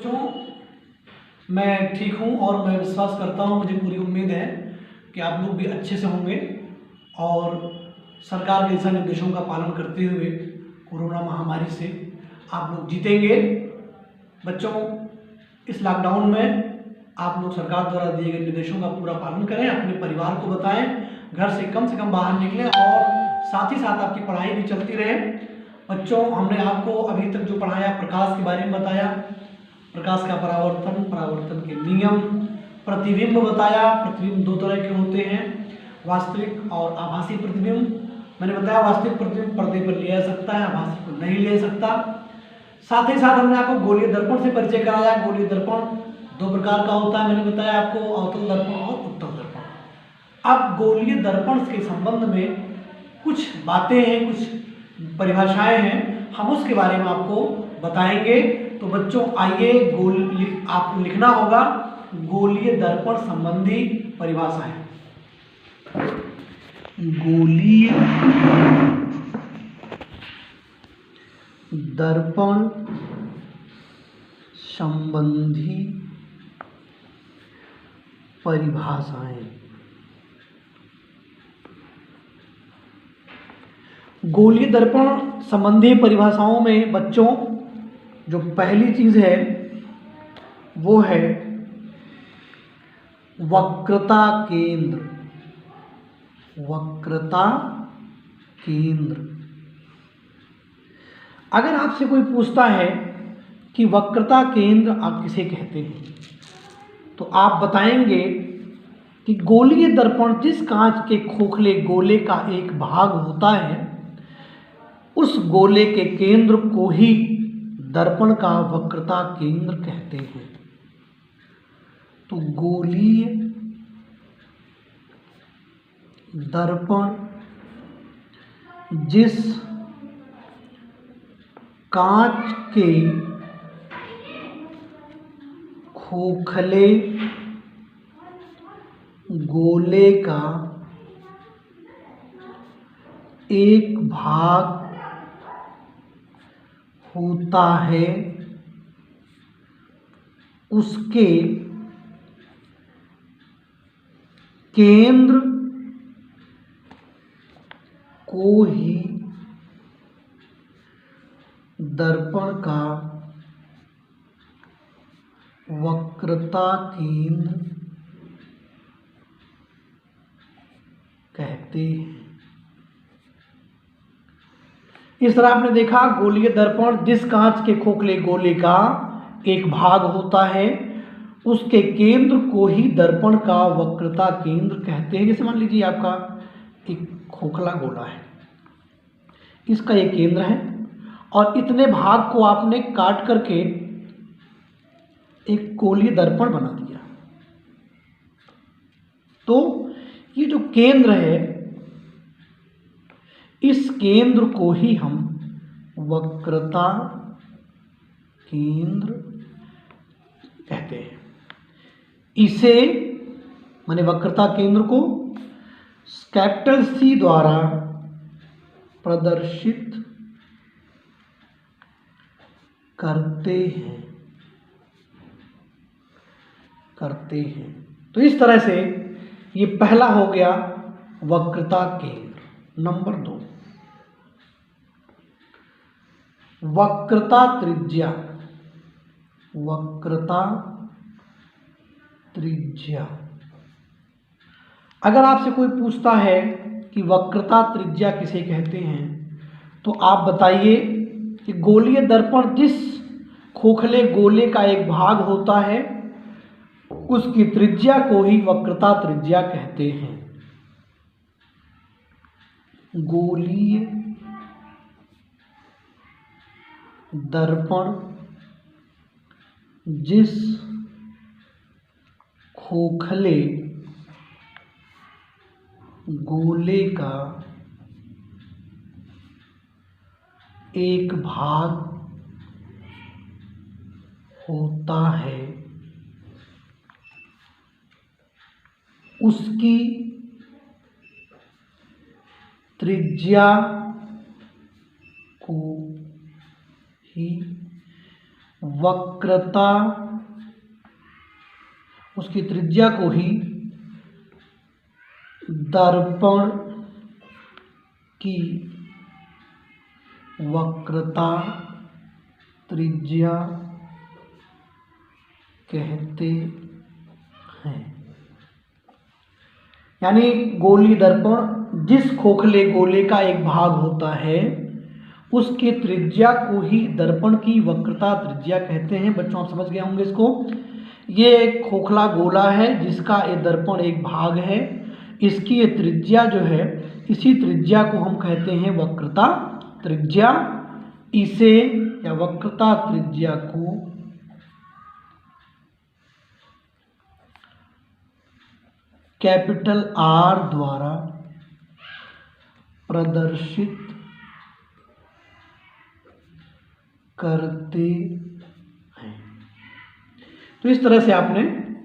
बच्चों, मैं ठीक हूँ और मैं विश्वास करता हूँ, मुझे पूरी उम्मीद है कि आप लोग भी अच्छे से होंगे और सरकार के दिशा निर्देशों का पालन करते हुए कोरोना महामारी से आप लोग जीतेंगे। बच्चों, इस लॉकडाउन में आप लोग सरकार द्वारा दिए गए निर्देशों का पूरा पालन करें, अपने परिवार को बताएं, घर से कम बाहर निकलें और साथ ही साथ आपकी पढ़ाई भी चलती रहे। बच्चों, हमने आपको अभी तक जो पढ़ाया, प्रकाश के बारे में बताया, प्रकाश का परावर्तन, परावर्तन के नियम, प्रतिबिंब बताया। प्रतिबिंब दो तरह के होते हैं, वास्तविक और आभासी प्रतिबिंब। मैंने बताया वास्तविक प्रतिबिंब पर्दे पर लिया जा सकता है, आभासी को नहीं लिया जा सकता। साथ ही साथ हमने आपको गोलीय दर्पण से परिचय कराया। गोलीय दर्पण दो प्रकार का होता है, मैंने बताया आपको, अवतल दर्पण और उत्तल दर्पण। अब गोलीय दर्पण के संबंध में कुछ बातें हैं, कुछ परिभाषाएं हैं, हम उसके बारे में आपको बताएंगे। तो बच्चों आइए, आपको लिखना होगा गोलीय दर्पण संबंधी परिभाषाएं। गोलीय दर्पण संबंधी परिभाषाएं। गोलीय दर्पण संबंधी परिभाषाओं में बच्चों जो पहली चीज है वो है वक्रता केंद्र। वक्रता केंद्र। अगर आपसे कोई पूछता है कि वक्रता केंद्र आप किसे कहते हैं, तो आप बताएंगे कि गोलीय दर्पण जिस कांच के खोखले गोले का एक भाग होता है, उस गोले के केंद्र को ही दर्पण का वक्रता केंद्र कहते हैं। तो गोलीय दर्पण जिस कांच के खोखले गोले का एक भाग होता है, उसके केंद्र को ही दर्पण का वक्रता केंद्र कहते हैं। इस तरह आपने देखा, गोलीय दर्पण जिस कांच के खोखले गोले का एक भाग होता है, उसके केंद्र को ही दर्पण का वक्रता केंद्र कहते हैं। जैसे मान लीजिए आपका एक खोखला गोला है, इसका एक केंद्र है और इतने भाग को आपने काट करके एक गोलीय दर्पण बना दिया। तो ये जो केंद्र है, इस केंद्र को ही हम वक्रता केंद्र कहते हैं। इसे माने वक्रता केंद्र को कैपिटल C द्वारा प्रदर्शित करते हैं। तो इस तरह से ये पहला हो गया वक्रता केंद्र। नंबर 2, वक्रता त्रिज्या। वक्रता त्रिज्या। अगर आपसे कोई पूछता है कि वक्रता त्रिज्या किसे कहते हैं, तो आप बताइए कि गोलीय दर्पण जिस खोखले गोले का एक भाग होता है, उसकी त्रिज्या को ही वक्रता त्रिज्या कहते हैं। गोलीय दर्पण जिस खोखले गोले का एक भाग होता है, उसकी त्रिज्या को ही वक्रता, उसकी त्रिज्या को ही दर्पण की वक्रता त्रिज्या कहते हैं। यानी गोली दर्पण जिस खोखले गोले का एक भाग होता है उसके त्रिज्या को ही दर्पण की वक्रता त्रिज्या कहते हैं। बच्चों आप समझ गए होंगे इसको। ये एक खोखला गोला है जिसका ये दर्पण एक भाग है, इसकी ये त्रिज्या जो है, इसी त्रिज्या को हम कहते हैं वक्रता त्रिज्या। इसे या वक्रता त्रिज्या को कैपिटल R द्वारा प्रदर्शित करते हैं। तो इस तरह से आपने